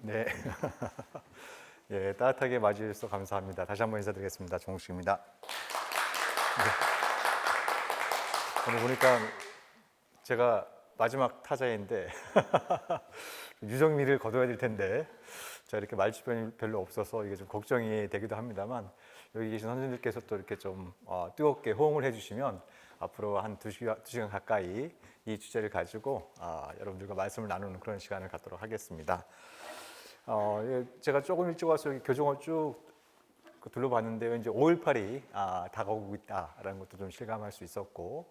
네. 예, 따뜻하게 맞이해 주셔서 감사합니다. 다시 한번 인사드리겠습니다. 정욱식입니다. 네. 오늘 보니까 제가 마지막 타자인데 유정미를 거둬야 될 텐데 제가 이렇게 말주변이 별로 없어서 이게 좀 걱정이 되기도 합니다만 여기 계신 선생님들께서 또 이렇게 좀 뜨겁게 호응을 해주시면 앞으로 한 2시간 가까이 이 주제를 가지고 여러분들과 말씀을 나누는 그런 시간을 갖도록 하겠습니다. 제가 조금 일찍 와서 여기 교정을 쭉 둘러봤는데요. 이제 5.18이 다가오고 있다라는 것도 좀 실감할 수 있었고,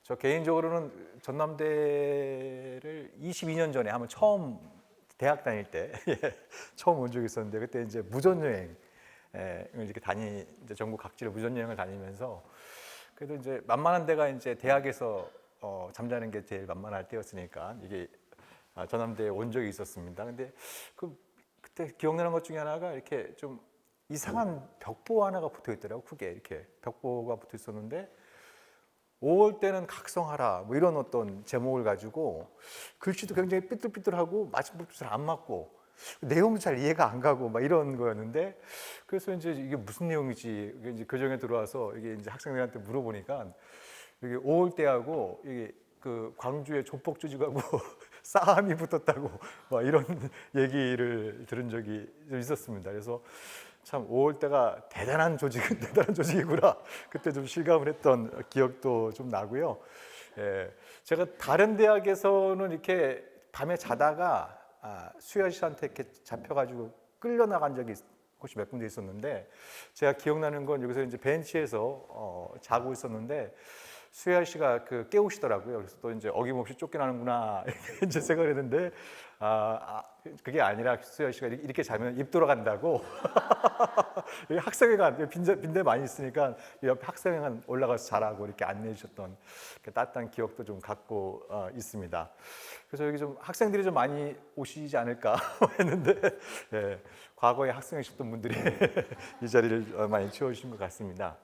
저 개인적으로는 전남대를 22년 전에 한번 처음 대학 다닐 때 처음 온 적이 있었는데, 그때 이제 무전여행을 이렇게 이제 전국 각지를 무전여행을 다니면서 그래도 이제 만만한 데가 이제 대학에서 잠자는 게 제일 만만할 때였으니까 이게 전남대에 온 적이 있었습니다. 근데 그때 기억나는 것 중에 하나가 이렇게 좀 이상한 벽보 하나가 붙어 있더라고. 크게 이렇게 벽보가 붙어 있었는데 5월 때는 각성하라 뭐 이런 어떤 제목을 가지고 글씨도 굉장히 삐뚤삐뚤하고 맞춤법도 잘 안 맞고 내용도 잘 이해가 안 가고 막 이런 거였는데, 그래서 이제 이게 무슨 내용이지 이게 이제 교정에 들어와서 이게 이제 학생들한테 물어보니까 이게 5월 때하고 이게 그 광주의 조폭조직하고 싸움이 붙었다고 막 이런 얘기를 들은 적이 좀 있었습니다. 그래서 참 5월 때가 대단한 조직이구나 그때 좀 실감을 했던 기억도 좀 나고요. 예, 제가 다른 대학에서는 이렇게 밤에 자다가 수현 씨한테 이렇게 잡혀가지고 끌려나간 적이 곳이 몇 군데 있었는데, 제가 기억나는 건 여기서 이제 벤치에서 자고 있었는데 수현 씨가 깨우시더라고요. 그래서 또 이제 어김없이 쫓겨나는구나 이렇게 이제 생각을 했는데 그게 아니라 수현 씨가 이렇게 자면 입 돌아간다고 학생회관 빈대 많이 있으니까 옆에 학생회관 올라가서 자라고 이렇게 안내해 주셨던 따뜻한 기억도 좀 갖고 있습니다. 그래서 여기 좀 학생들이 좀 많이 오시지 않을까 했는데 예, 과거에 학생이셨던 분들이 이 자리를 많이 채워주신 것 같습니다.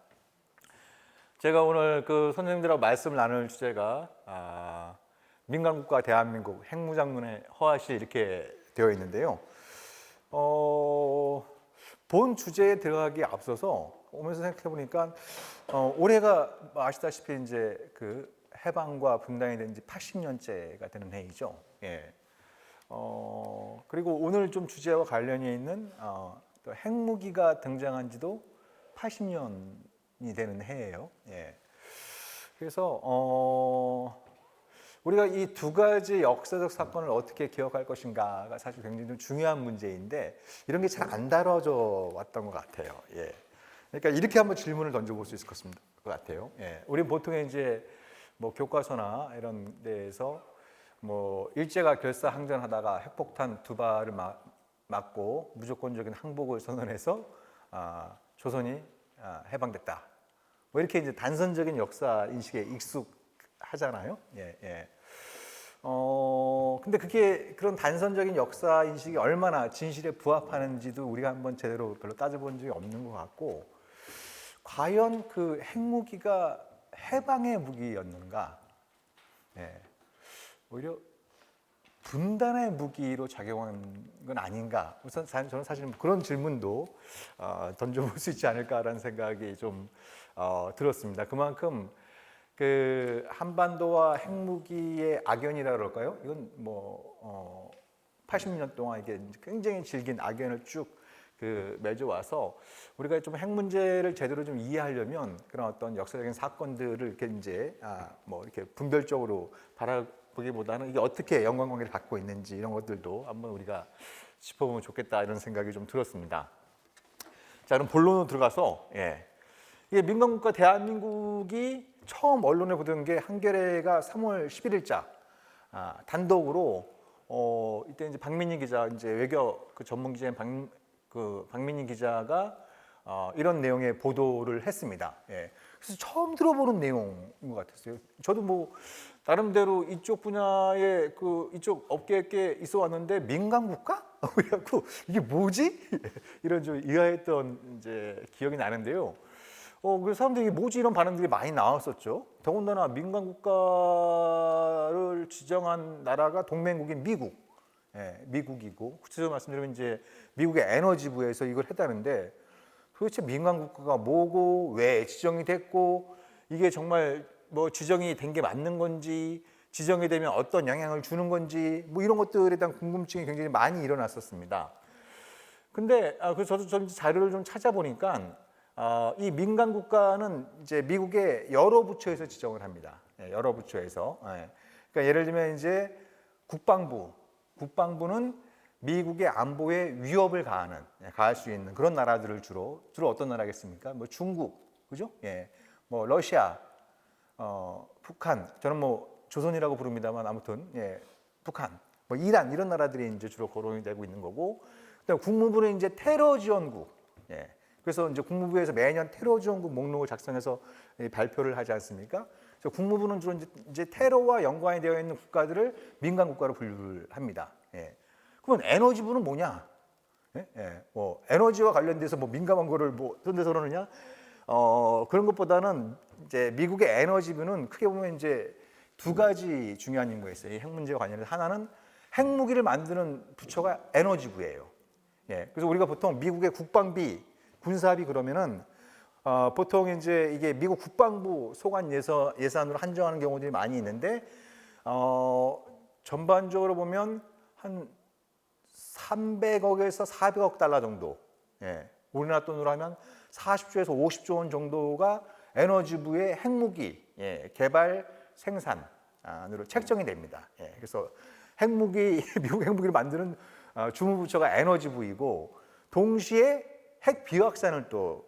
제가 오늘 선생님들하고 말씀을 나눌 주제가 민간국가 대한민국 핵무장론의 허아시 이렇게 되어 있는데요. 본 주제에 들어가기 앞서서 오면서 생각해 보니까 올해가 아시다시피 이제 해방과 분단이 된 지 80년째가 되는 해이죠. 예. 그리고 오늘 좀 주제와 관련이 있는 또 핵무기가 등장한 지도 80년이 되는 해예요. 예. 그래서 우리가 이 두 가지 역사적 사건을 어떻게 기억할 것인가가 사실 굉장히 좀 중요한 문제인데 이런 게 잘 안 다뤄져 왔던 것 같아요. 예. 그러니까 이렇게 한번 질문을 던져볼 수 있을 것 같아요. 예. 우리 보통 이제 뭐 교과서나 이런 데에서 뭐 일제가 결사항전하다가 핵폭탄 2발을 맞고 무조건적인 항복을 선언해서 조선이 해방됐다. 뭐 이렇게 이제 단선적인 역사 인식에 익숙하잖아요. 예, 예. 근데 그런 단선적인 역사 인식이 얼마나 진실에 부합하는지도 우리가 한번 제대로 별로 따져본 적이 없는 것 같고, 과연 핵무기가 해방의 무기였는가? 예. 오히려 분단의 무기로 작용한 건 아닌가? 우선 저는 사실 그런 질문도 던져볼 수 있지 않을까라는 생각이 좀 들었습니다. 그만큼 한반도와 핵무기의 악연이라 그럴까요? 이건 뭐 80년 동안 이게 굉장히 질긴 악연을 쭉 맺어와서 우리가 좀 핵 문제를 제대로 좀 이해하려면 그런 어떤 역사적인 사건들을 이렇게 이제 뭐 이렇게 분별적으로 바라보기보다는 이게 어떻게 연관관계를 갖고 있는지 이런 것들도 한번 우리가 짚어보면 좋겠다 이런 생각이 좀 들었습니다. 자, 그럼 본론으로 들어가서 이게 민간국가 대한민국이 처음 언론에 보던 게 한겨레가 3월 11일자 단독으로 이때 이제 박민희 기자, 이제 외교 전문 기자인 박민희 기자가 이런 내용의 보도를 했습니다. 예. 그래서 처음 들어보는 내용인 것 같았어요. 저도 뭐 나름대로 이쪽 분야에 이쪽 업계에 있어 왔는데 민간국가? 그래갖고 이게 뭐지? 이런 좀 의아했던 이제 기억이 나는데요. 그래서 사람들이 뭐지 이런 반응들이 많이 나왔었죠. 더군다나 민간 국가를 지정한 나라가 동맹국인 미국. 미국이고 구체적으로 말씀드리면 이제 미국의 에너지부에서 이걸 했다는데 도대체 민간 국가가 뭐고 왜 지정이 됐고 이게 정말 뭐 지정이 된 게 맞는 건지 지정이 되면 어떤 영향을 주는 건지 뭐 이런 것들에 대한 궁금증이 굉장히 많이 일어났었습니다. 근데 그래서 저도 좀 자료를 좀 찾아보니까 이 민간 국가는 이제 미국의 여러 부처에서 지정을 합니다. 여러 부처에서. 그러니까 예를 들면 이제 국방부는 미국의 안보에 위협을 가할 수 있는 그런 나라들을 주로 어떤 나라겠습니까? 뭐 중국, 그죠? 뭐 러시아, 북한, 저는 뭐 조선이라고 부릅니다만 아무튼 북한, 뭐 이란 이런 나라들이 이제 주로 거론이 되고 있는 거고, 그다음 국무부는 이제 테러 지원국. 그래서 이제 국무부에서 매년 테러 지원국 목록을 작성해서 발표를 하지 않습니까? 그래서 국무부는 주로 이제 테러와 연관이 되어 있는 국가들을 민간 국가로 분류를 합니다. 그러면 에너지부는 뭐냐? 뭐 에너지와 관련돼서 뭐 민감한 거를 뭐 어떤 데서 그러느냐? 그런 것보다는 이제 미국의 에너지부는 크게 보면 이제 두 가지 중요한 임무가 있어요. 이 핵 문제와 관련해서 하나는 핵무기를 만드는 부처가 에너지부예요. 그래서 우리가 보통 미국의 국방비, 군사비 그러면은 보통 이제 이게 미국 국방부 소관 예산으로 한정하는 경우들이 많이 있는데 전반적으로 보면 한 300억에서 400억 달러 정도, 우리나라 돈으로 하면 40조에서 50조 원 정도가 에너지부의 핵무기 개발 생산으로 책정이 됩니다. 그래서 미국 핵무기를 만드는 주무부처가 에너지부이고 동시에 핵 비확산을 또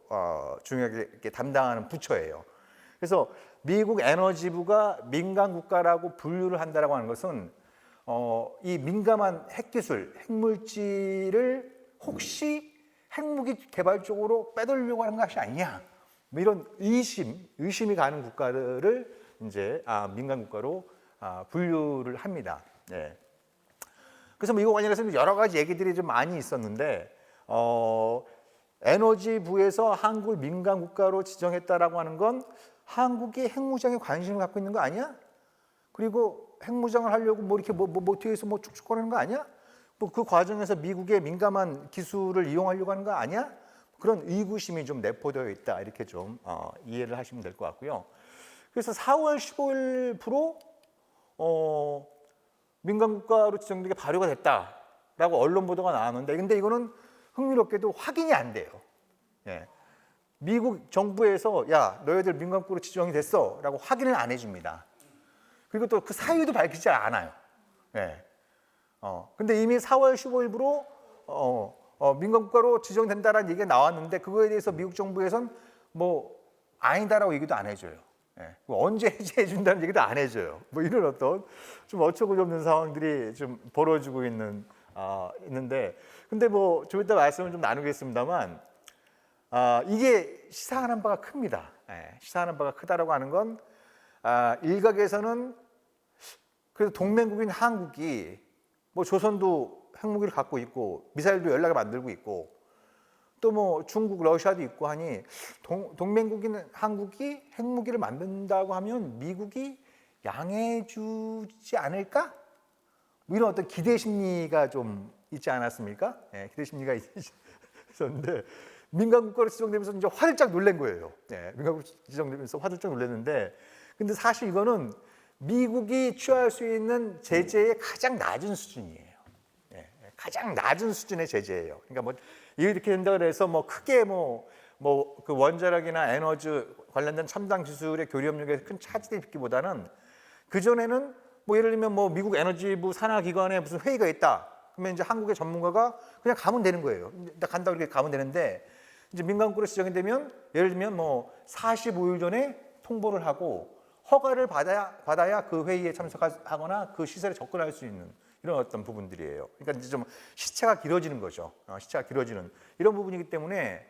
중요하게 담당하는 부처예요. 그래서 미국 에너지부가 민간 국가라고 분류를 한다라고 하는 것은 이 민감한 핵기술, 핵물질을 혹시 핵무기 개발 쪽으로 빼돌려고 하는 것이 아니냐, 뭐 이런 의심이 가는 국가들을 이제 민간 국가로 분류를 합니다. 그래서 뭐 이거 관련해서 여러 가지 얘기들이 좀 많이 있었는데 에너지부에서 한국을 민간 국가로 지정했다라고 하는 건 한국이 핵무장에 관심을 갖고 있는 거 아니야? 그리고 핵무장을 하려고 뭐 이렇게 뭐 뒤에서 뭐 쭉쭉거리는 거 아니야? 뭐 그 과정에서 미국의 민감한 기술을 이용하려고 하는 거 아니야? 그런 의구심이 좀 내포되어 있다, 이렇게 좀 이해를 하시면 될 것 같고요. 그래서 4월 15일부로 민간 국가로 지정되게 발효가 됐다라고 언론 보도가 나왔는데, 근데 이거는 흥미롭게도 확인이 안 돼요. 미국 정부에서 야, 너희들 민간 국가로 지정이 됐어라고 확인을 안 해줍니다. 그리고 또 그 사유도 밝히지 않아요. 근데 이미 4월 15일부로 민간 국가로 지정된다라는 얘기가 나왔는데 그거에 대해서 미국 정부에선 뭐 아니다라고 얘기도 안 해줘요. 언제 해제해 준다는 얘기도 안 해줘요. 뭐 이런 어떤 좀 어처구니 없는 상황들이 좀 벌어지고 있는데, 근데 뭐 좀 이따 말씀을 좀 나누겠습니다만 이게 시사하는 바가 큽니다. 시사하는 바가 크다라고 하는 건 일각에서는 그래도 동맹국인 한국이 뭐 조선도 핵무기를 갖고 있고 미사일도 연락을 만들고 있고 또 뭐 중국, 러시아도 있고 하니 동맹국인 한국이 핵무기를 만든다고 하면 미국이 양해해주지 않을까? 뭐 이런 어떤 기대 심리가 좀 있지 않았습니까? 기대 심리가 있었는데 민간 국가로 지정되면서 이제 화들짝 놀란 거예요. 민간 국가로 지정되면서 화들짝 놀랐는데, 근데 사실 이거는 미국이 취할 수 있는 제재의 가장 낮은 수준이에요. 가장 낮은 수준의 제재예요. 그러니까 뭐 이렇게 된다 그래서 뭐 크게 뭐 그 원자력이나 에너지 관련된 첨단 기술의 교류협력에 큰 차질이 있기보다는 그 전에는 뭐 예를 들면 뭐 미국 에너지부 산하기관에 무슨 회의가 있다. 그러면 이제 한국의 전문가가 그냥 가면 되는 거예요. 나 간다 그렇게 가면 되는데, 이제 민간국으로 지정이 되면 예를 들면 뭐 45일 전에 통보를 하고 허가를 받아야 그 회의에 참석하거나 그 시설에 접근할 수 있는 이런 어떤 부분들이에요. 그러니까 이제 좀 시차가 길어지는 거죠. 시차가 길어지는 이런 부분이기 때문에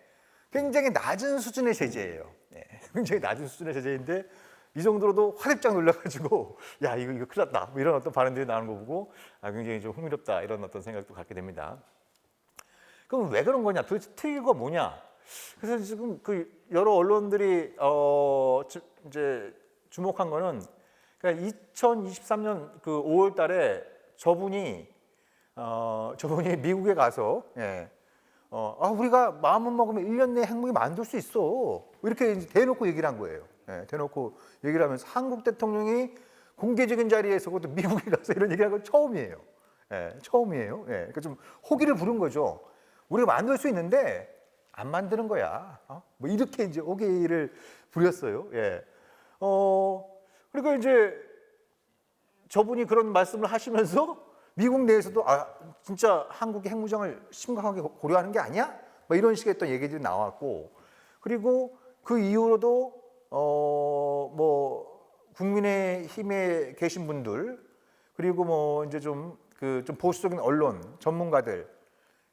굉장히 낮은 수준의 제재예요. 굉장히 낮은 수준의 제재인데 이 정도로도 화들짝 놀라가지고 야 이거 큰일 났다, 뭐 이런 어떤 발언들이 나오는 거 보고 굉장히 좀 흥미롭다, 이런 어떤 생각도 갖게 됩니다. 그럼 왜 그런 거냐? 도대체 특이가 뭐냐? 그래서 지금 그 여러 언론들이 이제 주목한 거는, 그러니까 2023년 그 5월달에 저분이 저분이 미국에 가서 우리가 마음만 먹으면 1년 내에 핵무기 만들 수 있어. 이렇게 이제 대놓고 얘기를 한 거예요. 대놓고 얘기를 하면서 한국 대통령이 공개적인 자리에서 그것도 미국에 가서 이런 얘기를 한 건 처음이에요. 처음이에요. 그러니까 좀 호기를 부른 거죠. 우리가 만들 수 있는데 안 만드는 거야. 뭐 이렇게 이제 호기를 부렸어요. 그리고 이제 저분이 그런 말씀을 하시면서 미국 내에서도 진짜 한국이 핵무장을 심각하게 고려하는 게 아니야? 뭐 이런 식의 또 얘기들이 나왔고, 그리고 그 이후로도 뭐 국민의힘에 계신 분들, 그리고 뭐 이제 좀 보수적인 언론 전문가들,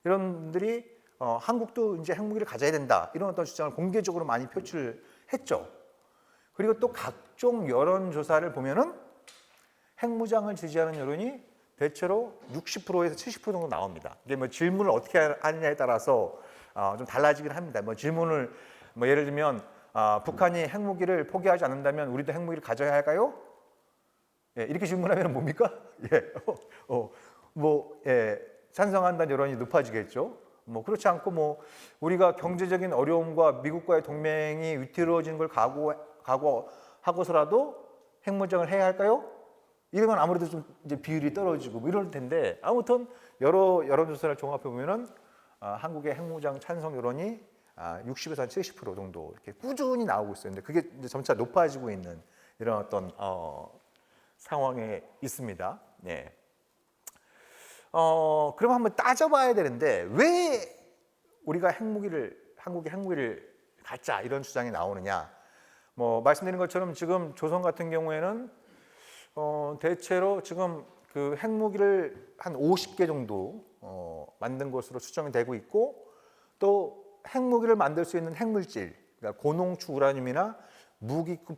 이런 분들이 한국도 이제 핵무기를 가져야 된다, 이런 어떤 주장을 공개적으로 많이 표출을 했죠. 그리고 또 각종 여론조사를 보면은 핵무장을 지지하는 여론이 대체로 60%에서 70% 정도 나옵니다. 이게 뭐 질문을 어떻게 하느냐에 따라서 좀 달라지긴 합니다. 뭐 질문을 뭐 예를 들면 북한이 핵무기를 포기하지 않는다면 우리도 핵무기를 가져야 할까요? 이렇게 질문하면 뭡니까? 찬성한다는 여론이 높아지겠죠. 뭐 그렇지 않고 뭐 우리가 경제적인 어려움과 미국과의 동맹이 위태로워지는 걸 각오하고서라도 핵무장을 해야 할까요? 이러면 아무래도 좀 이제 비율이 떨어지고 뭐 이럴 텐데, 아무튼 여러 여론조사를 종합해 보면은 한국의 핵무장 찬성 여론이 60에서 한 70% 정도 이렇게 꾸준히 나오고 있어요. 근데 그게 이제 점차 높아지고 있는 이런 어떤 상황에 있습니다. 그럼 한번 따져봐야 되는데 왜 우리가 한국의 핵무기를 갖자 이런 주장이 나오느냐? 뭐 말씀드린 것처럼 지금 조선 같은 경우에는 대체로 지금 그 핵무기를 한 50개 정도 만든 것으로 추정이 되고 있고, 또 핵무기를 만들 수 있는 핵물질, 그러니까 고농축 우라늄이나 무기급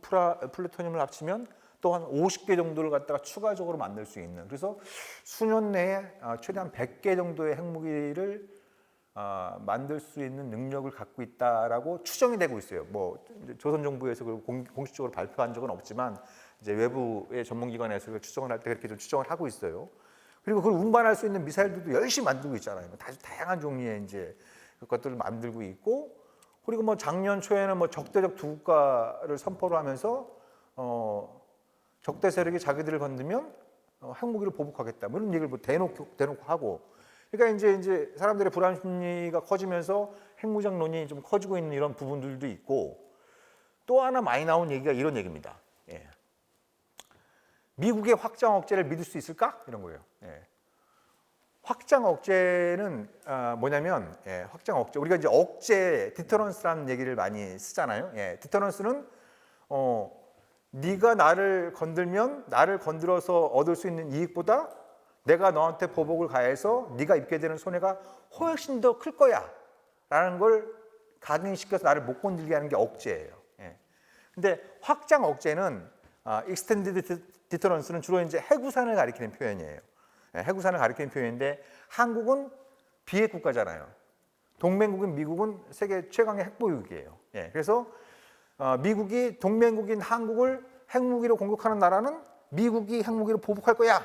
플루토늄을 합치면 또 한 50개 정도를 갖다가 추가적으로 만들 수 있는, 그래서 수년 내에 최대한 100개 정도의 핵무기를 만들 수 있는 능력을 갖고 있다라고 추정이 되고 있어요. 뭐 조선 정부에서 공식적으로 발표한 적은 없지만 이제 외부의 전문기관에서 추정을 할 때 그렇게 좀 추정을 하고 있어요. 그리고 그걸 운반할 수 있는 미사일들도 열심히 만들고 있잖아요. 아주 다양한 종류의 이제 것들을 만들고 있고, 그리고 뭐 작년 초에는 뭐 적대적 두 국가를 선포를 하면서 적대 세력이 자기들을 건드면 핵무기를 보복하겠다, 뭐 이런 얘기를 뭐 대놓고 하고, 그러니까 이제 사람들의 불안 심리가 커지면서 핵무장론이 좀 커지고 있는 이런 부분들도 있고, 또 하나 많이 나온 얘기가 이런 얘기입니다. 미국의 확장 억제를 믿을 수 있을까? 이런 거예요. 확장 억제는 뭐냐면, 확장 억제, 우리가 이제 억제, 디터런스라는 얘기를 많이 쓰잖아요. 디터런스는 네가 나를 건들면 나를 건드려서 얻을 수 있는 이익보다 내가 너한테 보복을 가해서 네가 입게 되는 손해가 훨씬 더 클 거야 라는 걸 각인시켜서 나를 못 건들게 하는 게 억제예요. 근데 확장 억제는 extended deterrence는 주로 이제 해구산을 가리키는 표현이에요. 해구산을 가리키는 표현인데, 한국은 비핵 국가잖아요. 동맹국인 미국은 세계 최강의 핵보유국이에요. 그래서 미국이 동맹국인 한국을 핵무기로 공격하는 나라는 미국이 핵무기로 보복할 거야.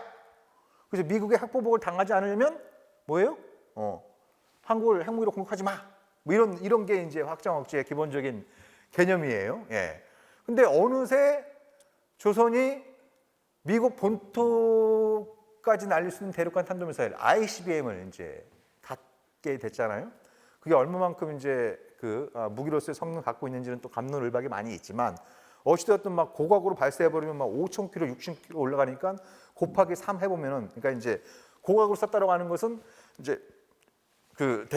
그래서 미국의 핵보복을 당하지 않으려면 뭐예요? 한국을 핵무기로 공격하지 마. 뭐 이런 게 이제 확장 억제의 기본적인 개념이에요. 근데 어느새 조선이 미국 본토까지 날릴 수 있는 대륙간 탄도미사일 ICBM을 이제 갖게 됐잖아요. 그게 얼마만큼 이제 무기로서의 성능을 갖고 있는지는 또 갑론을박이 많이 있지만, 어찌되었든 막 고각으로 발사해버리면 막 5,000km, 6,000km 올라가니까 곱하기 3 해보면은, 그러니까 이제 고각으로 쐈다라고 하는 것은 이제 그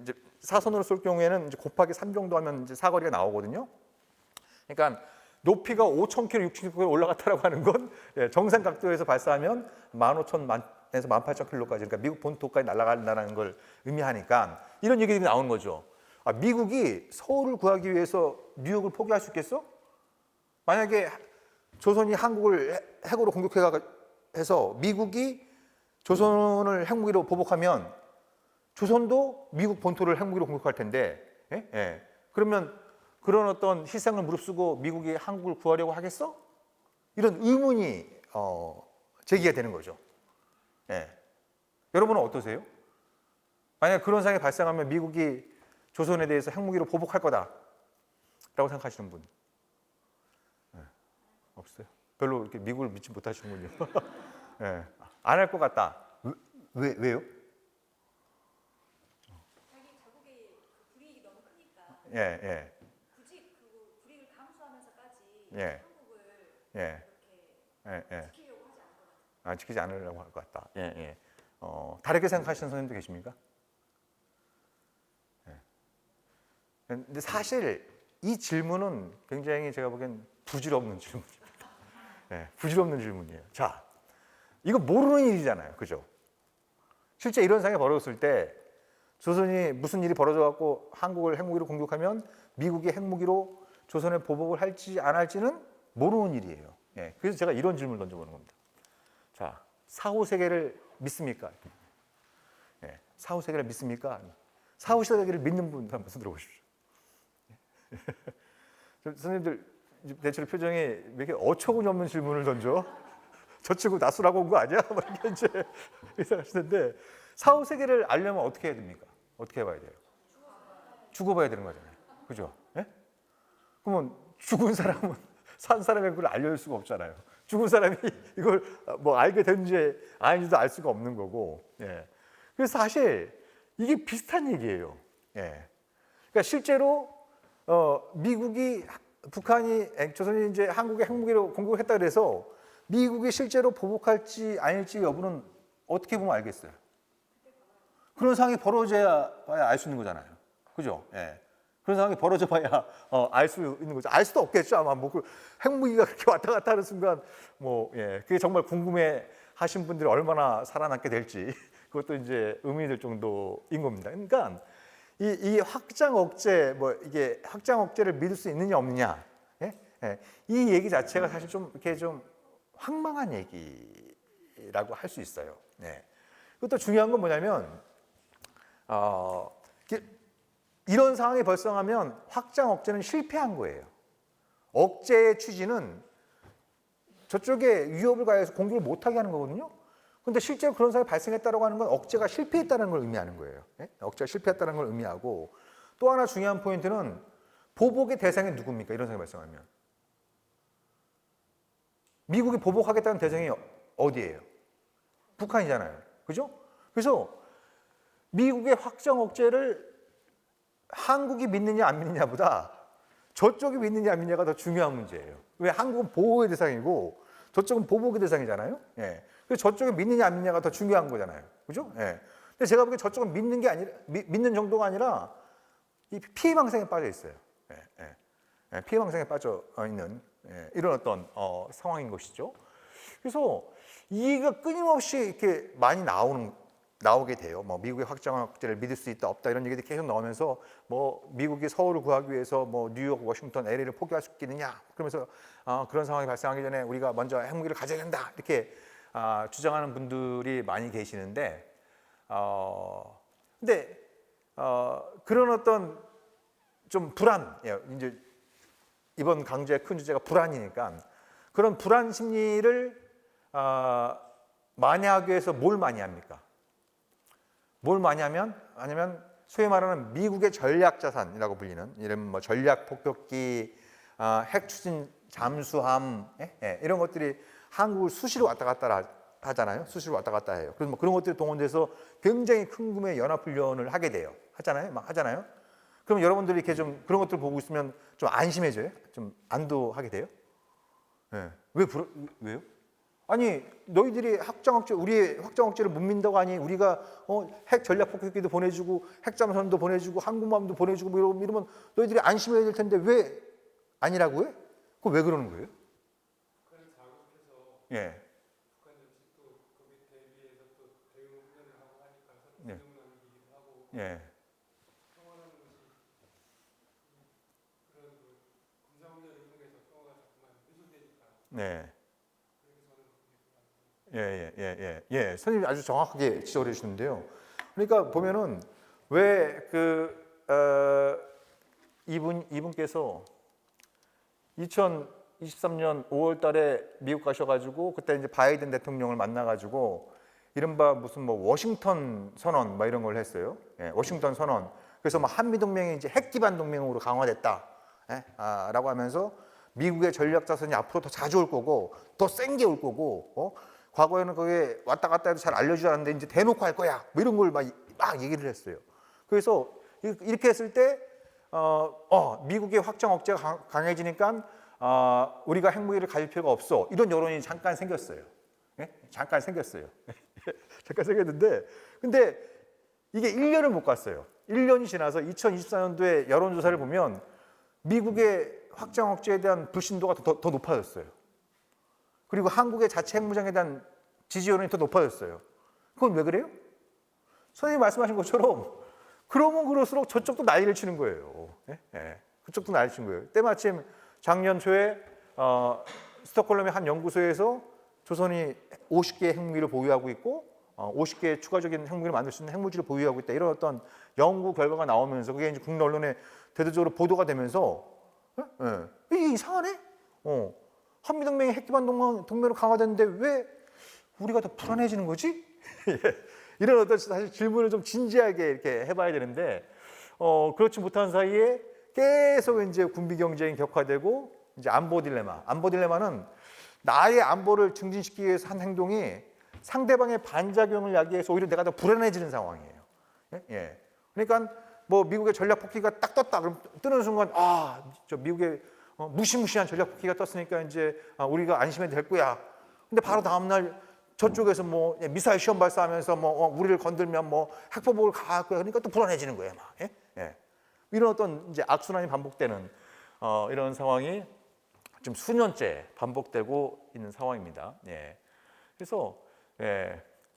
이제 사선으로 쏠 경우에는 이제 곱하기 3 정도 하면 이제 사거리가 나오거든요. 그러니까 높이가 5,000km, 6,000km 올라갔다라고 하는 건 정상 각도에서 발사하면 15,000에서 18,000km까지, 그러니까 미국 본토까지 날아간다는 걸 의미하니까 이런 얘기들이 나오는 거죠. 미국이 서울을 구하기 위해서 뉴욕을 포기할 수 있겠어? 만약에 조선이 한국을 핵으로 공격해서 미국이 조선을 핵무기로 보복하면 조선도 미국 본토를 핵무기로 공격할 텐데, 그러면 그런 어떤 희생을 무릅쓰고 미국이 한국을 구하려고 하겠어? 이런 의문이 제기가 되는 거죠. 여러분은 어떠세요? 만약 그런 상황이 발생하면 미국이 조선에 대해서 핵무기로 보복할 거다라고 생각하시는 분? 네, 없어요. 별로 이렇게 미국을 믿지 못하시는군요. 네, 안 할 것 같다. 왜요? 자기 자국의 불이익이 너무 크니까 예, 예, 굳이 그 불이익을 감수하면서까지 예, 한국을 예, 이렇게 예. 지키려고 하지 않을 것 같아요. 아, 지키지 않으려고 할 것 같다. 예, 예. 다르게 생각하시는 선생님도 계십니까? 예. 근데 사실 이 질문은 굉장히 제가 보기엔 부질없는 질문입니다. 예, 부질없는 질문이에요. 자, 이거 모르는 일이잖아요. 그죠? 실제 이런 상황이 벌어졌을 때 조선이 무슨 일이 벌어져갖고 한국을 핵무기로 공격하면 미국이 핵무기로 조선에 보복을 할지 안 할지는 모르는 일이에요. 예, 그래서 제가 이런 질문을 던져보는 겁니다. 자, 사후 세계를 믿습니까? 예, 사후 세계를 믿습니까? 사후 세계를 믿는 분 한번 손 들어보십시오. 선생님들 대체로 표정이 왜 이렇게 어처구니 없는 질문을 던져? 저 친구 낯설하고 온 거 아니야? 뭐 이렇게 이제 생각하시는데 사후 세계를 알려면 어떻게 해야 됩니까? 어떻게 해봐야 돼요? 죽어봐야 되는 거잖아요. 그죠? 예? 그러면 죽은 사람은 산 사람의 그걸 알려줄 수가 없잖아요. 죽은 사람이 이걸 뭐 알게 됐는지 아닌지도 알 수가 없는 거고. 예. 그래서 사실 이게 비슷한 얘기예요. 예. 그러니까 실제로 미국이 북한이 조선이 이제 한국의 핵무기로 공격했다 그래서 미국이 실제로 보복할지 아닐지 여부는 어떻게 보면 알겠어요. 그런 상황이 벌어져야 알 수 있는 거잖아요. 그죠? 예. 그런 상황이 벌어져 봐야 알 수 있는 거죠. 알 수도 없겠죠. 아마 뭐 그 핵무기가 그렇게 왔다 갔다 하는 순간 뭐 예. 그게 정말 궁금해 하신 분들이 얼마나 살아남게 될지 그것도 이제 의문이 들 정도인 겁니다. 그러니까 이 확장 억제 뭐 이게 확장 억제를 믿을 수 있느냐 없느냐. 예? 예. 이 얘기 자체가 사실 좀 이렇게 좀 황망한 얘기라고 할 수 있어요. 예. 그것도 중요한 건 뭐냐면 이런 상황이 발생하면 확장 억제는 실패한 거예요. 억제의 취지는 저쪽에 위협을 가해서 공격을 못하게 하는 거거든요. 근데 실제로 그런 상황이 발생했다고 하는 건 억제가 실패했다는 걸 의미하는 거예요. 예? 억제가 실패했다는 걸 의미하고 또 하나 중요한 포인트는 보복의 대상이 누굽니까? 이런 상황이 발생하면. 미국이 보복하겠다는 대상이 어디예요? 북한이잖아요. 그죠? 그래서 미국의 확장 억제를 한국이 믿느냐 안 믿느냐보다 저쪽이 믿느냐 안 믿느냐가 더 중요한 문제예요. 왜 한국은 보호의 대상이고 저쪽은 보복의 대상이잖아요. 예. 그래서 저쪽이 믿느냐 안 믿느냐가 더 중요한 거잖아요. 그죠? 예. 근데 제가 보기엔 저쪽은 믿는 게 아니라 믿는 정도가 아니라 이 피해 방상에 빠져 있어요. 예. 예. 예. 피해 방상에 빠져 있는 예. 이런 어떤 상황인 것이죠. 그래서 이가 끊임없이 이렇게 많이 나오게 돼요. 뭐 미국의 확장 억제를 믿을 수 있다 없다 이런 얘기들이 계속 나오면서 뭐 미국이 서울을 구하기 위해서 뭐 뉴욕, 워싱턴, LA를 포기할 수 있겠느냐 그러면서 그런 상황이 발생하기 전에 우리가 먼저 핵무기를 가져야 된다 이렇게 주장하는 분들이 많이 계시는데 근데 그런 어떤 좀 불안 이제 이번 강좌의 큰 주제가 불안이니까 그런 불안 심리를 만회하기 위해서 뭘 많이 합니까? 뭘 많이 하면 아니면 소위 말하는 미국의 전략 자산이라고 불리는 이런 뭐 전략 폭격기, 핵 추진 잠수함 이런 것들이 한국을 수시로 왔다 갔다 하잖아요. 수시로 왔다 갔다 해요. 그래서 뭐 그런 것들이 동원돼서 굉장히 큰 규모의 연합 훈련을 하게 돼요. 하잖아요. 그럼 여러분들이 이렇게 좀 그런 것들 보고 있으면 좀 안심해져요? 좀 안도하게 돼요? 네. 왜요? 아니 너희들이 우리의 확장 억제를 못 믿는다고 하니 우리가 핵 전략 폭격기도 보내주고 핵잠수함도 보내주고 항공모함도 보내주고 뭐 이러면 너희들이 안심해야 될 텐데 왜 아니라고 해? 그거 왜 그러는 거예요? 북한이 자극해서 예. 북한 정치도 거기에 대비해서 또 대응 훈련을 하고 하니까 서로 예. 기능 나누기도 하고 예. 평화라는 것이 그런 그 군사훈련을 통해서 평화가 자꾸만 훼손되니까 네. 그래서 저는 그게 예. 선생님이 아주 정확하게 지적을 해주시는데요. 그러니까 보면은 왜 이분께서 2023년 5월 달에 미국 가셔가지고 그때 이제 바이든 대통령을 만나가지고 이른바 무슨 뭐 워싱턴 선언 막 이런 걸 했어요. 예, 워싱턴 선언. 그래서 뭐 한미 동맹이 이제 핵 기반 동맹으로 강화됐다. 예? 라고 하면서 미국의 전략 자산이 앞으로 더 자주 올 거고 더 센 게 올 거고 과거에는 그게 왔다 갔다 해도 잘 알려주지 않았는데 이제 대놓고 할 거야. 뭐 이런 걸 막 얘기를 했어요. 그래서 이렇게 했을 때 미국의 확장 억제가 강해지니까 우리가 핵무기를 가질 필요가 없어. 이런 여론이 잠깐 생겼어요. 예? 잠깐 생겼어요. 잠깐 생겼는데 근데 이게 1년을 못 갔어요. 1년이 지나서 2024년도에 여론조사를 보면 미국의 확장 억제에 대한 불신도가 더 높아졌어요. 그리고 한국의 자체 핵무장에 대한 지지 여론이 더 높아졌어요. 그건 왜 그래요? 선생님이 말씀하신 것처럼 그러면 그럴수록 저쪽도 난리를 치는 거예요. 예? 예. 그쪽도 난리를 치는 거예요. 때마침 작년 초에 스톡홀름의 한 연구소에서 조선이 50개의 핵무기를 보유하고 있고 50개의 추가적인 핵무기를 만들 수 있는 핵무기를 보유하고 있다. 이런 어떤 연구 결과가 나오면서 그게 이제 국내 언론에 대대적으로 보도가 되면서 이게 이상하네? 한미동맹이 핵기반 동맹으로 강화됐는데 왜 우리가 더 불안해지는 거지? 이런 어떤 사실 질문을 좀 진지하게 이렇게 해봐야 되는데 그렇지 못한 사이에 계속 이제 군비 경쟁이 격화되고 이제 안보 딜레마. 안보 딜레마는 나의 안보를 증진시키기 위해서 한 행동이 상대방의 반작용을 야기해서 오히려 내가 더 불안해지는 상황이에요. 예. 그러니까 뭐 미국의 전략 폭기가 딱 떴다 그럼 뜨는 순간 저 미국의 무시무시한 전략 폭기가 떴으니까 이제 우리가 안심해도 될 거야. 근데 바로 다음 날 저쪽에서 뭐 미사일 시험 발사하면서 뭐 우리를 건들면 뭐 핵보복을 가할 거야. 그러니까 또 불안해지는 거예요, 막. 예? 예. 이런 어떤 이제 악순환이 반복되는 이런 상황이 지금 수년째 반복되고 있는 상황입니다. 예. 그래서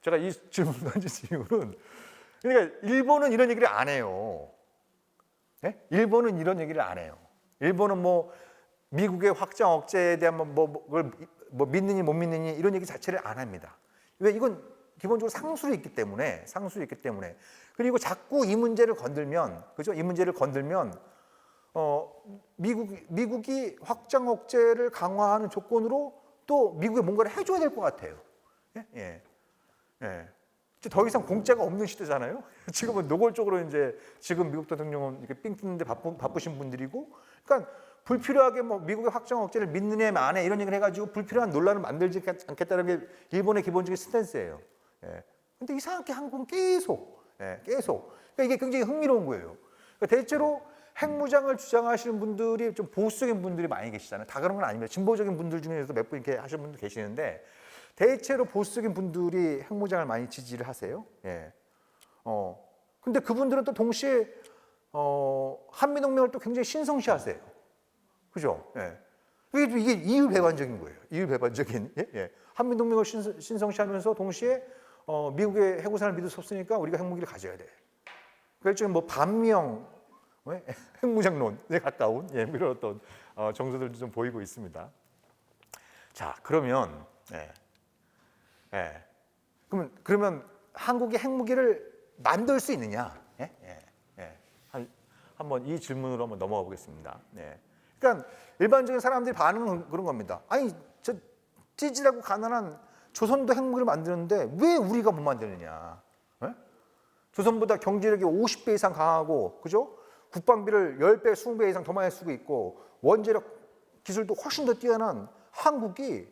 제가 이 질문 던진 이유는 그러니까 일본은 이런 얘기를 안 해요. 예? 일본은 이런 얘기를 안 해요. 일본은 뭐 미국의 확장 억제에 대한 뭐 믿느니 못 믿느니 이런 얘기 자체를 안 합니다. 왜? 이건 기본적으로 상술이 있기 때문에 그리고 자꾸 이 문제를 건들면 그죠? 이 문제를 건들면 미국이 확장 억제를 강화하는 조건으로 또 미국에 뭔가를 해줘야 될 것 같아요. 예. 더 이상 공짜가 없는 시대잖아요. 지금은 노골적으로 이제 지금 미국 대통령은 이렇게 삥 뜯는데 바쁘신 분들이고, 그러니까 불필요하게 뭐 미국의 확장 억제를 믿느냐 마냐 이런 얘기를 해가지고 불필요한 논란을 만들지 않겠다는 게 일본의 기본적인 스탠스예요. 근데 이상하게 한국은 계속. 그러니까 이게 굉장히 흥미로운 거예요. 그러니까 대체로 핵무장을 주장하시는 분들이 좀 보수적인 분들이 많이 계시잖아요. 다 그런 건 아닙니다. 진보적인 분들 중에서도 몇 분 이렇게 하시는 분들 계시는데 대체로 보수적인 분들이 핵무장을 많이 지지를 하세요. 근데 그분들은 또 동시에 한미동맹을 또 굉장히 신성시하세요. 그죠? 이게 이율배반적인 거예요. 이율배반적인. 한미동맹을 신성시하면서 동시에 미국의 핵우산을 믿을 수 없으니까 우리가 핵무기를 가져야 돼. 그래서 지금 뭐 반미형 핵무장론에 가까운 이런 어떤 정서들도 좀 보이고 있습니다. 자, 그러면 그러면 한국이 핵무기를 만들 수 있느냐? 한번 이 질문으로 한번 넘어가 보겠습니다. 그러니까 일반적인 사람들이 반응은 그런 겁니다. 아니, 저 찌질하고 가난한 조선도 핵무기를 만드는데 왜 우리가 못 만드느냐? 조선보다 경제력이 50배 이상 강하고, 그죠? 국방비를 10배, 20배 이상 더 많이 쓰고 있고 원자력 기술도 훨씬 더 뛰어난 한국이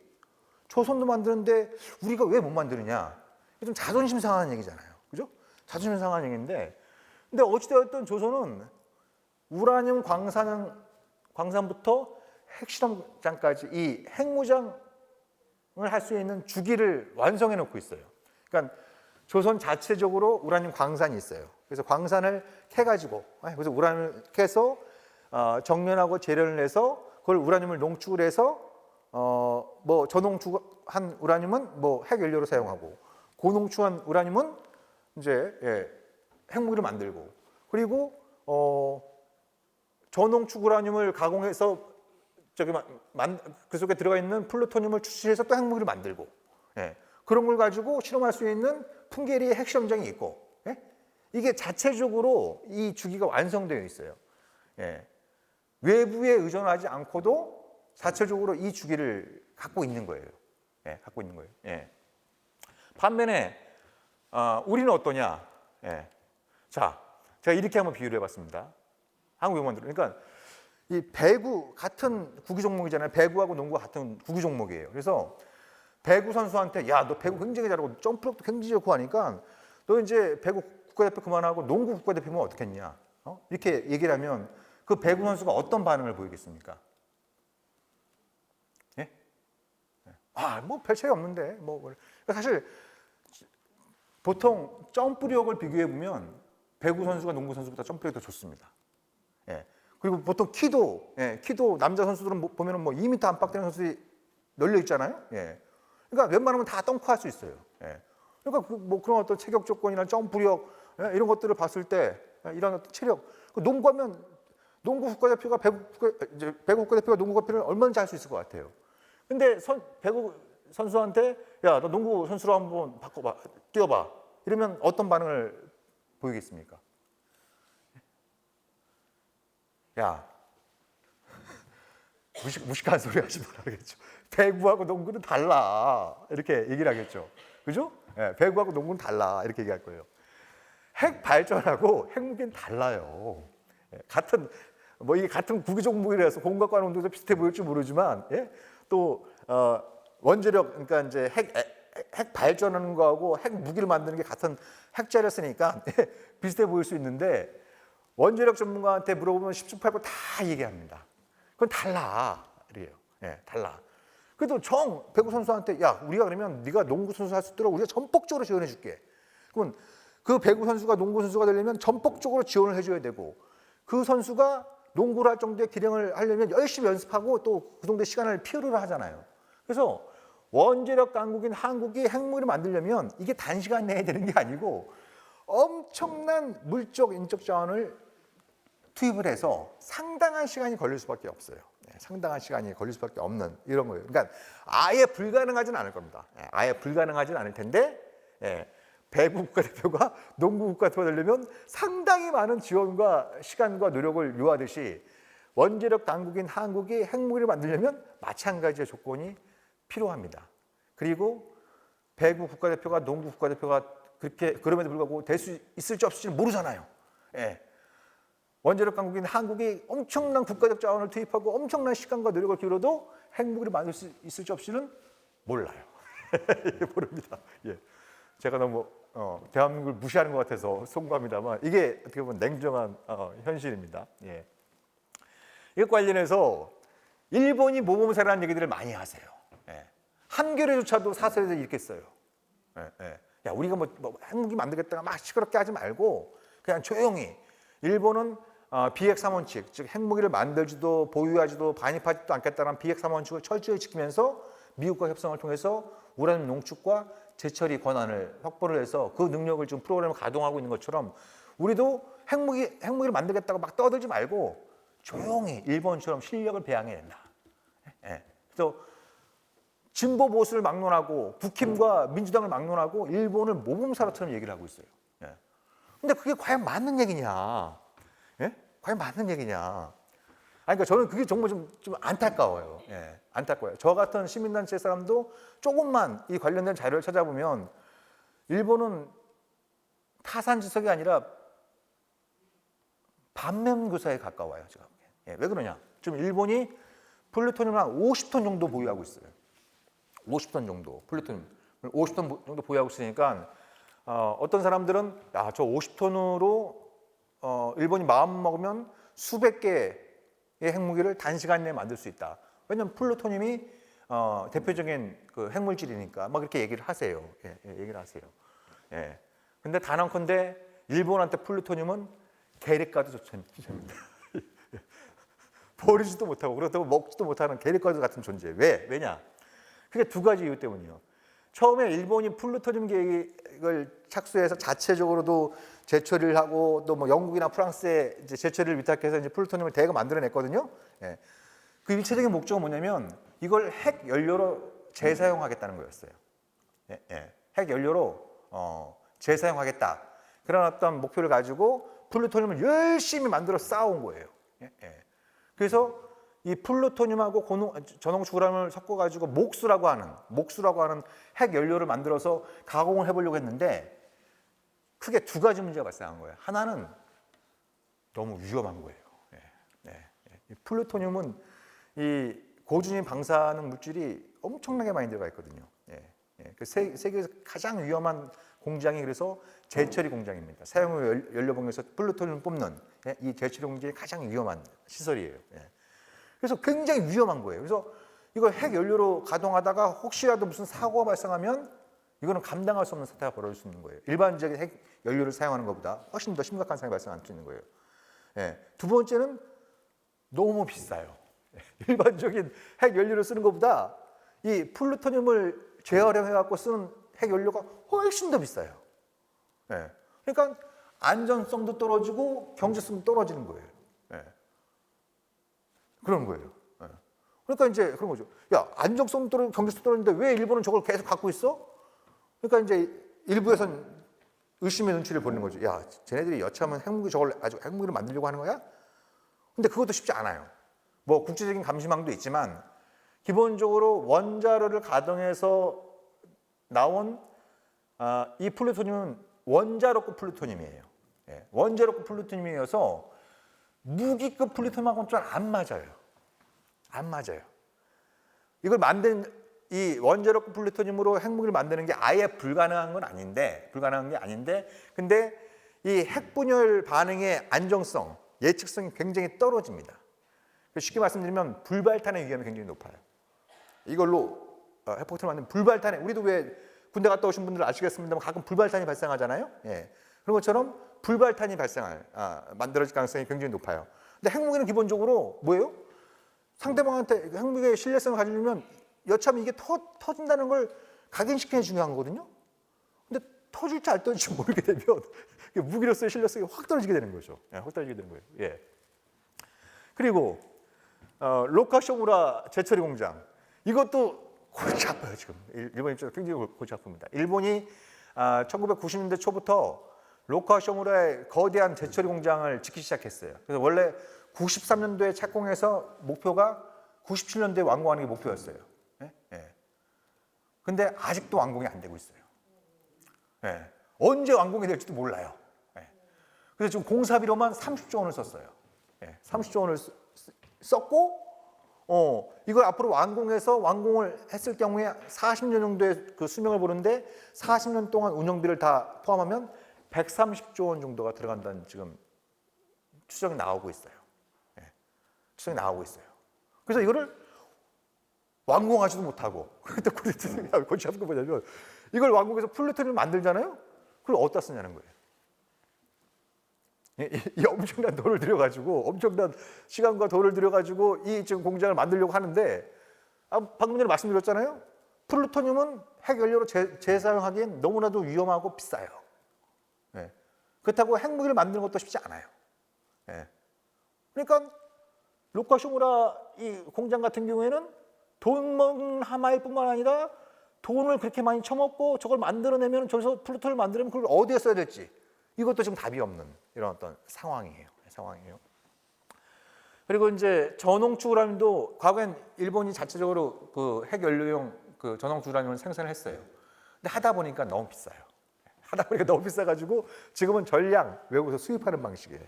조선도 만드는데 우리가 왜 못 만드느냐? 좀 자존심 상하는 얘기잖아요. 그죠? 자존심 상하는 얘기인데, 근데 어찌되었든 조선은 우라늄 광산부터 핵실험장까지 이 핵무장을 할 수 있는 주기를 완성해 놓고 있어요. 그러니까 조선 자체적으로 우라늄 광산이 있어요. 그래서 광산을 캐가지고, 그래서 우라늄을 캐서 정련하고 재련을 해서 그걸 우라늄을 농축을 해서 뭐 저농축한 우라늄은 뭐 핵연료로 사용하고, 고농축한 우라늄은 이제 핵무기를 만들고, 그리고 저농축 우라늄을 가공해서 그 속에 들어가 있는 플루토늄을 추출해서 또 핵무기를 만들고, 그런 걸 가지고 실험할 수 있는 풍계리의 핵실험장이 있고, 이게 자체적으로 이 주기가 완성되어 있어요. 외부에 의존하지 않고도 자체적으로 이 주기를 갖고 있는 거예요. 반면에 우리는 어떠냐? 예. 자, 제가 이렇게 한번 비유를 해봤습니다. 한국 영웅들. 그러니까 이 배구 같은 국기 종목이잖아요. 배구하고 농구가 같은 국기 종목이에요. 그래서 배구 선수한테 야, 너 배구 굉장히 잘하고 점프력도 굉장히 좋고 하니까 너 이제 배구 국가대표 그만하고 농구 국가대표면 어떻겠냐? 이렇게 얘기를 하면 그 배구 선수가 어떤 반응을 보이겠습니까? 예? 뭐 별 차이 없는데 뭐 사실 보통 점프력을 비교해 보면 배구 선수가 농구 선수보다 점프력이 더 좋습니다. 예. 그리고 보통 키도 남자 선수들은 보면은 뭐 2m 안팎 되는 선수들이 널려 있잖아요. 예. 그러니까 웬만하면 다 덩크할 수 있어요. 예. 그러니까 뭐 그런 어떤 체격 조건이나 점프력 이런 것들을 봤을 때 이런 어떤 체력 농구하면 농구 국가대표가 배구 국가대표가 농구 국가대표를 얼마든지 할 수 있을 것 같아요. 근데 배구 선수한테 야, 너 농구 선수로 한번 바꿔봐, 뛰어봐. 이러면 어떤 반응을 보이겠습니까? 야, 무식한 소리 하지 말아야겠죠. 배구하고 농구는 달라. 이렇게 얘기를 하겠죠. 그죠? 예, 배구하고 농구는 달라. 이렇게 얘기할 거예요. 핵 발전하고 핵무기는 달라요. 예, 이게 같은 국기 종목이라서 공각과 운동도 비슷해 보일지 모르지만, 예? 또 원자력, 그러니까 이제 핵 발전하는 거하고 핵 무기를 만드는 게 같은 핵재를 쓰니까 비슷해 보일 수 있는데 원자력 전문가한테 물어보면 10중 8구 다 얘기합니다. 그건 달라. 이래요. 예, 달라. 그래도 배구 선수한테 야, 우리가 그러면 네가 농구 선수 할 수 있도록 우리가 전폭적으로 지원해 줄게. 그러면 그 배구 선수가 농구 선수가 되려면 전폭적으로 지원을 해줘야 되고 그 선수가 농구를 할 정도의 기량을 하려면 열심히 연습하고 또 그 정도의 시간을 필요로 하잖아요. 그래서 원자력 강국인 한국이 핵무기를 만들려면 이게 단시간 내에 되는 게 아니고 엄청난 물적, 인적 자원을 투입을 해서 상당한 시간이 걸릴 수밖에 없어요. 상당한 시간이 걸릴 수밖에 없는 이런 거예요. 그러니까 아예 불가능하지는 않을 겁니다. 아예 불가능하지는 않을 텐데 배구 국가대표가 농구 국가대표가 되려면 상당히 많은 지원과 시간과 노력을 요하듯이 원자력 강국인 한국이 핵무기를 만들려면 마찬가지의 조건이 필요합니다. 그리고 배구 국가대표가 농구 국가대표가 그럼에도 불구하고 될 수 있을지 없을지 모르잖아요. 예. 원자력 강국인 한국이 엄청난 국가적 자원을 투입하고 엄청난 시간과 노력을 기울여도 핵무기를 만들 수 있을지 없을지는 몰라요. 모릅니다. 예. 제가 너무 대한민국을 무시하는 것 같아서 송구합니다만 이게 어떻게 보면 냉정한 현실입니다. 예. 이것 관련해서 일본이 모범사라는 얘기들을 많이 하세요. 예. 한겨레조차도 사설에서 이렇게 써요. 예, 예. 야, 우리가 뭐 핵무기 만들겠다가 막 시끄럽게 하지 말고 그냥 조용히 일본은 비핵 3원칙, 즉 핵무기를 만들지도 보유하지도 반입하지도 않겠다는 비핵 3원칙을 철저히 지키면서 미국과 협상을 통해서 우라늄 농축과 재처리 권한을 확보를 해서 그 능력을 지금 프로그램을 가동하고 있는 것처럼 우리도 핵무기를 만들겠다고 막 떠들지 말고 조용히 일본처럼 실력을 배양해야 된다. 예. 그래서 진보 보수를 막론하고 국힘과 민주당을 막론하고 일본을 모범사로처럼 얘기를 하고 있어요. 예. 근데 그게 과연 맞는 얘기냐? 예? 과연 맞는 얘기냐? 그러니까 저는 그게 정말 좀 안타까워요. 예, 안타까워요. 저 같은 시민단체 사람도 조금만 이 관련된 자료를 찾아보면 일본은 타산지석이 아니라 반면교사에 가까워요. 제가 보기엔. 예, 왜 그러냐? 지금 일본이 플루토늄을 한 50톤 정도 보유하고 있어요. 50톤 정도 플루토늄 50톤 정도 보유하고 있으니까 어떤 사람들은 야, 저 50톤으로 일본이 마음 먹으면 수백 개의 핵무기를 단시간 내에 만들 수 있다. 왜냐하면 플루토늄이 대표적인 그 핵물질이니까 막 그렇게 얘기를 하세요. 얘기를 하세요. 예. 근데 단언컨대 일본한테 플루토늄은 계륵과도 존재입니다. 버리지도 못하고 그렇다고 먹지도 못하는 계륵과도 같은 존재. 왜냐? 그게 두 가지 이유 때문이에요. 처음에 일본이 플루토늄 계획을 착수해서 자체적으로도 재처리를 하고 또 뭐 영국이나 프랑스에 이제 재처리를 위탁해서 이제 플루토늄을 대거 만들어냈거든요. 예. 그 일차적인 목적은 뭐냐면 이걸 핵 연료로 재사용하겠다는 거였어요. 예, 예. 핵 연료로 재사용하겠다. 그런 어떤 목표를 가지고 플루토늄을 열심히 만들어 쌓아온 거예요. 예, 예. 그래서 이 플루토늄하고 전홍축 우라늄을 섞어가지고 목수라고 하는 핵 연료를 만들어서 가공을 해보려고 했는데 크게 두 가지 문제가 발생한 거예요. 하나는 너무 위험한 거예요. 이 플루토늄은 이 고준위 방사능 물질이 엄청나게 많이 들어가 있거든요. 그 세계에서 가장 위험한 공장이 그래서 제철이 공장입니다. 사용후 연료봉에서 플루토늄을 뽑는 이 제철이 공장이 가장 위험한 시설이에요. 그래서 굉장히 위험한 거예요. 그래서 이거 핵 연료로 가동하다가 혹시라도 무슨 사고가 발생하면 이거는 감당할 수 없는 사태가 벌어질 수 있는 거예요. 일반적인 핵 연료를 사용하는 것보다 훨씬 더 심각한 상황이 발생할 수 있는 거예요. 두 번째는 너무 비싸요. 일반적인 핵 연료를 쓰는 것보다 이 플루토늄을 재활용해 갖고 쓰는 핵 연료가 훨씬 더 비싸요. 그러니까 안전성도 떨어지고 경제성도 떨어지는 거예요. 그런 거예요. 그러니까 이제 그런 거죠. 야, 안정성도 떨어지고 경제성도 떨어지는데 왜 일본은 저걸 계속 갖고 있어? 그러니까 이제 일부에서는 의심의 눈치를 보는 거죠. 야, 쟤네들이 여차하면 핵무기 저걸 아주 핵무기를 만들려고 하는 거야? 근데 그것도 쉽지 않아요. 뭐 국제적인 감시망도 있지만 기본적으로 원자로를 가동해서 나온 이 플루토늄은 원자로급 플루토늄이에요. 원자로급 플루토늄이어서 무기급 플루토늄하고는 좀 안 맞아요. 안 맞아요. 이걸 만든 이 원자로급 플루토늄으로 핵무기를 만드는 게 아예 불가능한 건 아닌데, 근데 이 핵분열 반응의 안정성, 예측성이 굉장히 떨어집니다. 쉽게 말씀드리면 불발탄의 위험이 굉장히 높아요. 이걸로 핵폭탄을 만든 불발탄에, 우리도 왜 군대 갔다 오신 분들 아시겠습니다만 가끔 불발탄이 발생하잖아요. 그런 것처럼 불발탄이 만들어질 가능성이 굉장히 높아요. 근데 핵무기는 기본적으로 뭐예요? 상대방한테 핵무기의 신뢰성을 가지려면 여차하면 이게 터진다는 걸 각인시키는 게 중요한 거거든요. 근데 터질지 안 터질지 모르게 되면 무기로서의 신뢰성이 확 떨어지게 되는 거죠. 확 떨어지게 되는 거예요. 그리고 로카쇼무라 제철이 공장, 이것도 골치 아파요. 지금 일본 입장에서 굉장히 골치 아픕니다. 일본이 1990년대 초부터 로카쇼무라의 거대한 제철이 공장을 짓기 시작했어요. 그래서 원래 93년도에 착공해서 목표가 97년도에 완공하는 게 목표였어요. 근데 아직도 완공이 안 되고 있어요. 언제 완공이 될지도 몰라요. 그래서 지금 공사비로만 30조 원을 썼어요. 30조 원을 썼고, 이걸 앞으로 완공을 했을 경우에 40년 정도의 그 수명을 보는데 40년 동안 운영비를 다 포함하면 130조 원 정도가 들어간다는 지금 추정이 나오고 있어요. 추정이 나오고 있어요. 그래서 이거를 완공하지도 못하고, 그때 골치 아픈 거 뭐냐면 이걸 완공해서 플루토늄을 만들잖아요. 그걸 어디다 쓰냐는 거예요. 이 엄청난 돈을 들여가지고, 엄청난 시간과 돈을 들여가지고 이 지금 공장을 만들려고 하는데, 방금 전에 말씀드렸잖아요. 플루토늄은 핵 연료로 재사용하기엔 너무나도 위험하고 비싸요. 그렇다고 핵무기를 만드는 것도 쉽지 않아요. 그러니까 로카쇼무라 이 공장 같은 경우에는 돈 먹는 하마일 뿐만 아니라 돈을 그렇게 많이 쳐먹고 저걸 만들어내면, 저기서 플루토늄을 만들면 그걸 어디에 써야 될지, 이것도 지금 답이 없는 이런 어떤 상황이에요. 그리고 이제 전홍축 우라늄도 과거엔 일본이 자체적으로 그 핵 연료용 그 전홍축 우라늄을 생산을 했어요. 근데 하다 보니까 너무 비싸요. 너무 비싸가지고 지금은 전량 외국에서 수입하는 방식이에요.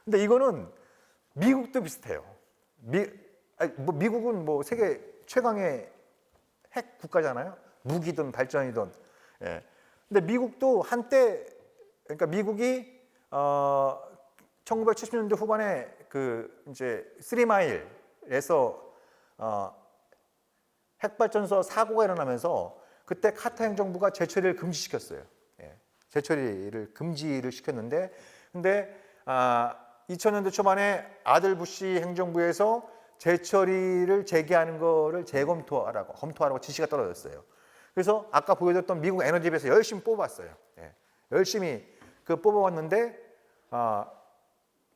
근데 이거는 미국도 비슷해요. 미국은 뭐 세계 최강의 핵 국가잖아요. 무기든 발전이든. 근데 미국도 한때, 그러니까 미국이 1970년대 후반에 그 이제 3마일에서 핵발전소 사고가 일어나면서 그때 카터 행정부가 재처리를 금지시켰어요. 재처리를 금지를 시켰는데, 근데 2000년대 초반에 아들 부시 행정부에서 재처리를 재개하는 거를 검토하라고 지시가 떨어졌어요. 그래서 아까 보여줬던 미국 에너지비에서 열심히 뽑았어요. 열심히 뽑아왔는데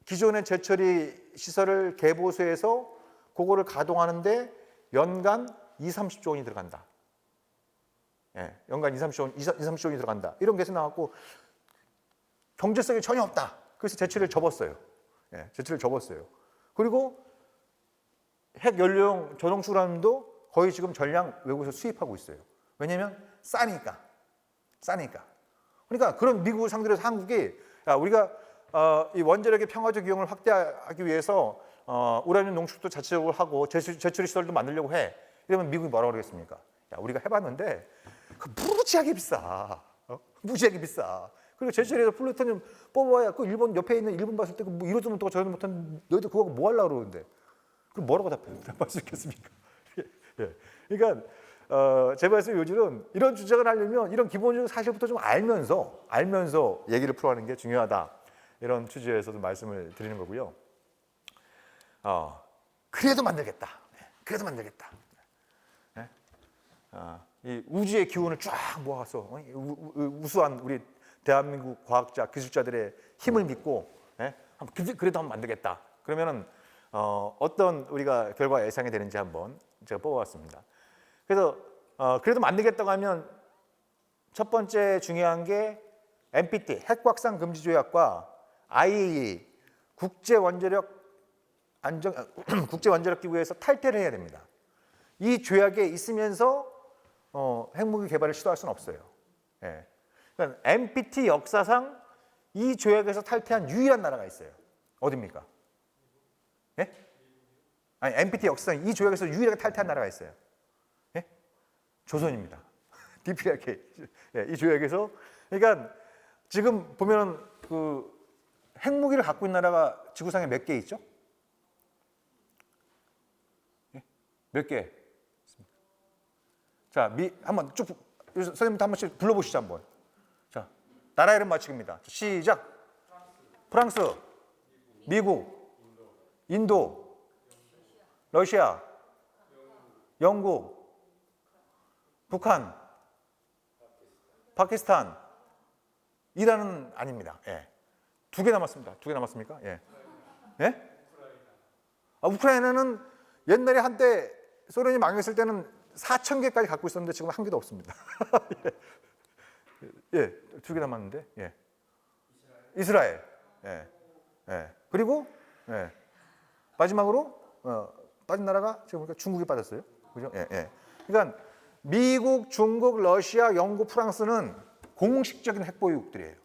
기존의 재처리 시설을 개보수해서 그거를 가동하는데 연간 20-30조 원이 들어간다. 연간 20-30조 원이 들어간다. 이런 계산 나왔고 경제성이 전혀 없다. 그래서 재처리를 접었어요. 그리고 핵 연료용 전홍축 우라늄도 거의 지금 전량 외국에서 수입하고 있어요. 왜냐하면 싸니까. 그러니까 그런 미국을 상대로 해서 한국이 야, 우리가 이 원자력의 평화적 이용을 확대하기 위해서 우라늄 농축도 자체적으로 하고 제철 시설도 만들려고 해. 이러면 미국이 뭐라고 그러겠습니까? 야, 우리가 해봤는데 그 무지하게 비싸. 무지하게 비싸. 그리고 제철에서 플루토늄 뽑아야 그 일본 옆에 있는 일본 봤을 때 뭐 이러지 못하고 저러지 못한 너희들 그거 뭐 하려고 그러는데 그럼 뭐라고 답할 수 있겠습니까? 예. 그러니까 제 말씀 요즘은 이런 주장을 하려면 이런 기본적인 사실부터 좀 알면서 얘기를 풀어가는 게 중요하다. 이런 취지에서도 말씀을 드리는 거고요. 그래도 만들겠다. 그래도 만들겠다. 네? 이 우주의 기운을 쫙 모아서 우수한 우리 대한민국 과학자, 기술자들의 힘을 믿고 그래도 한번 만들겠다. 그러면은 어떤 우리가 결과 예상이 되는지 한번 제가 뽑아봤습니다. 그래서 그래도 만들겠다고 하면 첫 번째 중요한 게 NPT 핵확산 금지 조약과 IAEA 국제원자력 기구에서 탈퇴를 해야 됩니다. 이 조약에 있으면서 핵무기 개발을 시도할 수는 없어요. 예. 그러니까 NPT 역사상 이 조약에서 탈퇴한 유일한 나라가 있어요. 어디입니까? 예? 아니 NPT 역사상 이 조약에서 유일하게 탈퇴한 나라가 있어요. 예? 조선입니다. DPRK. 예, 이 조약에서 그러니까 지금 보면 그 핵무기를 갖고 있는 나라가 지구상에 몇 개 있죠? 예? 몇 개? 자, 한번 쭉 선생님부터 한 번씩 불러보시죠 한번. 자, 나라 이름 맞추기입니다. 시작. 프랑스, 미국, 인도, 러시아, 영국, 북한, 파키스탄. 이란은 아닙니다. 예. 2개 남았습니다. 2개 남았습니까? 예. 예? 우크라이나는 옛날에 한때 소련이 망했을 때는 4,000개까지 갖고 있었는데 지금 한 개도 없습니다. 예, 2개 남았는데, 예. 이스라엘, 예, 예. 그리고 예. 마지막으로 빠진 나라가 지금 보니까 중국이 빠졌어요. 그죠? 예, 예. 그러니까 미국, 중국, 러시아, 영국, 프랑스는 공식적인 핵보유국들이에요.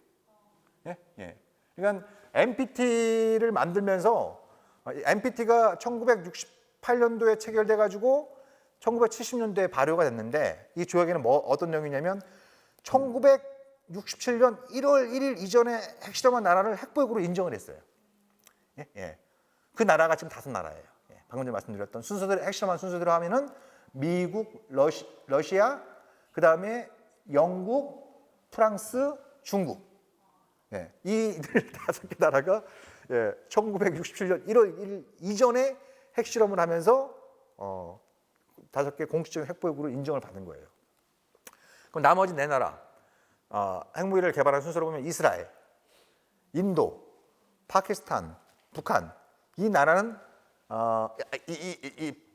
예, 예. 그러니까 NPT를 만들면서 NPT가 1968년도에 체결돼 가지고 1970년대에 발효가 됐는데 이 조약에는 어떤 내용이냐면 1967년 1월 1일 이전에 핵실험한 나라를 핵보유국으로 인정을 했어요. 예? 예. 그 나라가 지금 5나라예요. 예. 방금 전에 말씀드렸던 순서대로 핵실험한 순서대로 하면은 미국, 러시아, 그 다음에 영국, 프랑스, 중국. 예. 이들 5개 나라가 1967년 1월 1일 이전에 핵실험을 하면서 5개 공식적인 핵보유국으로 인정을 받은 거예요. 그럼 나머지 4나라 핵무기를 개발한 순서로 보면 이스라엘, 인도, 파키스탄, 북한 이 나라는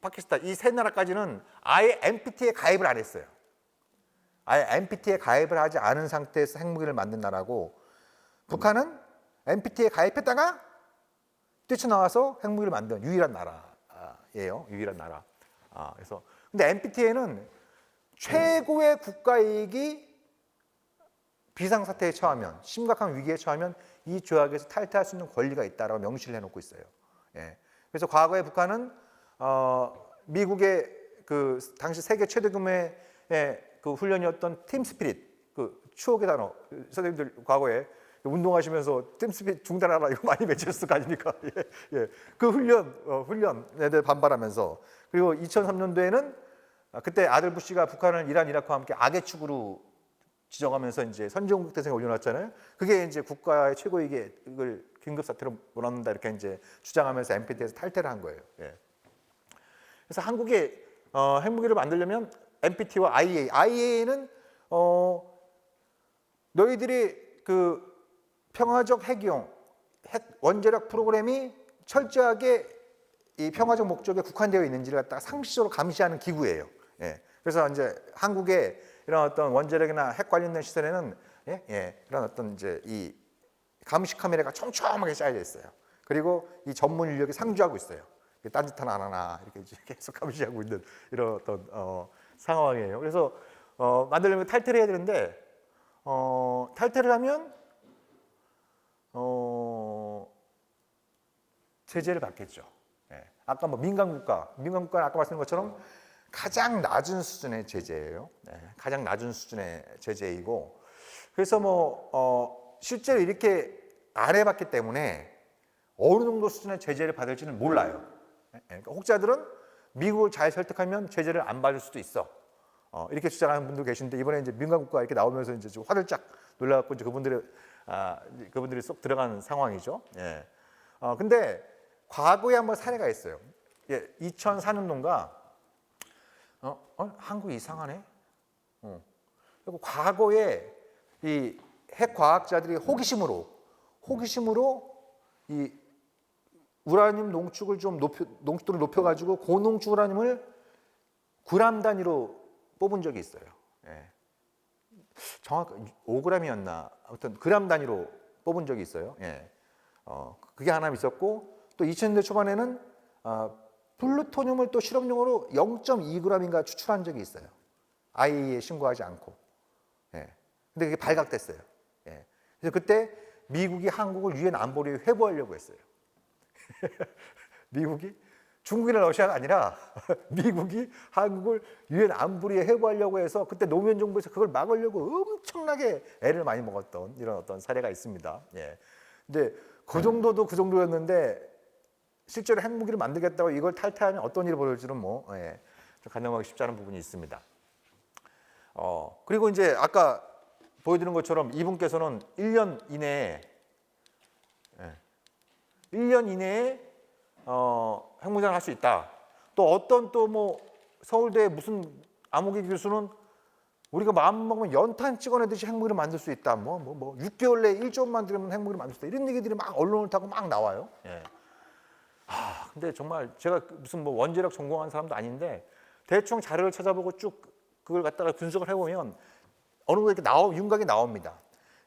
파키스탄 이 3나라까지는 아예 NPT에 가입을 안 했어요. 아예 NPT에 가입을 하지 않은 상태에서 핵무기를 만든 나라고 북한은 NPT에 가입했다가 뛰쳐나와서 핵무기를 만든 유일한 나라예요. 유일한 나라. 그래서 근데 NPT에는 최고의 국가 이익이 비상사태에 처하면 심각한 위기에 처하면 이 조약에서 탈퇴할 수 있는 권리가 있다라고 명시를 해놓고 있어요. 예. 그래서 과거에 북한은 미국의 그 당시 세계 최대 규모의 그 훈련이었던 팀 스피릿 그 추억의 단어 선생님들 과거에 운동하시면서 팀 스피릿 중단하라 이거 많이 외쳤을 거 아닙니까? 예, 예. 그 훈련에 대해 반발하면서 그리고 2003년도에는 그때 아들 부시가 북한을 이란, 이라크와 함께 악의 축으로 지정하면서 이제 선제공격 대상에 올려놨잖아요. 그게 이제 국가의 최고 이익을 긴급 사태로 몰아넣는다 이렇게 이제 주장하면서 NPT에서 탈퇴를 한 거예요. 예. 그래서 한국에 핵무기를 만들려면 NPT와 IAEA는 너희들이 그 평화적 핵이용, 핵 원자력 프로그램이 철저하게 이 평화적 목적에 국한되어 있는지를 갖다가 상시적으로 감시하는 기구예요. 예. 그래서 이제 한국의 이런 어떤 원자력이나 핵 관련된 시설에는 이런 어떤 이제 이 감시 카메라가 촘촘하게 쌓여져 있어요. 그리고 이 전문 인력이 상주하고 있어요. 딴짓 하나 안 하나 이렇게 이제 계속 감시하고 있는 이런 어떤 상황이에요. 그래서 만들려면 탈퇴를 해야 되는데 탈퇴를 하면 제재를 받겠죠. 예. 아까 뭐 민간국가는 아까 말씀드린 것처럼 가장 낮은 수준의 제재예요. 가장 낮은 수준의 제재이고, 그래서 실제로 이렇게 안 해봤기 때문에 어느 정도 수준의 제재를 받을지는 몰라요. 그러니까 혹자들은 미국을 잘 설득하면 제재를 안 받을 수도 있어. 이렇게 주장하는 분도 계신데, 이번에 이제 민간국가 이렇게 나오면서 이제 좀 화들짝 놀라갖고 이제 그분들이 쏙 들어간 상황이죠. 예. 근데 과거에 한번 사례가 있어요. 예, 2004년도인가 한국 이상하네. 그리고 과거에 이 핵 과학자들이 호기심으로 이 우라늄 농축을 좀 농축도를 높여가지고 고농축 우라늄을 그램 단위로 뽑은 적이 있어요. 예. 정확히 5g이었나 아무튼 그램 단위로 뽑은 적이 있어요. 예. 그게 하나 있었고, 또 2000년대 초반에는 플루토늄을 또 실험용으로 0.2g인가 추출한 적이 있어요. IAEA에 신고하지 않고. 예. 근데 그게 발각됐어요. 예. 그래서 그때 미국이 한국을 유엔 안보리에 회부하려고 했어요. 미국이 중국이나 러시아가 아니라 미국이 한국을 유엔 안보리에 회부하려고 해서 그때 노무현 정부에서 그걸 막으려고 엄청나게 애를 많이 먹었던 이런 어떤 사례가 있습니다. 예. 근데 그 정도도 그 정도였는데 실제로 핵무기를 만들겠다고 이걸 탈퇴하면 어떤 일이 벌어질지는 좀 가늠하기 쉽지 않은 부분이 있습니다. 그리고 이제 아까 보여드린 것처럼 이분께서는 1년 이내에 핵무장을 할 수 있다. 또 어떤 서울대 무슨 암호기 교수는 우리가 마음 먹으면 연탄 찍어내듯이 핵무기를 만들 수 있다. 6개월 내에 1조 만들면 핵무기를 만들 수 있다. 이런 얘기들이 막 언론을 타고 막 나와요. 예. 근데 정말 제가 무슨 원자력 전공한 사람도 아닌데 대충 자료를 찾아보고 쭉 그걸 갖다가 분석을 해보면 어느 정도 이렇게 윤곽이 나옵니다.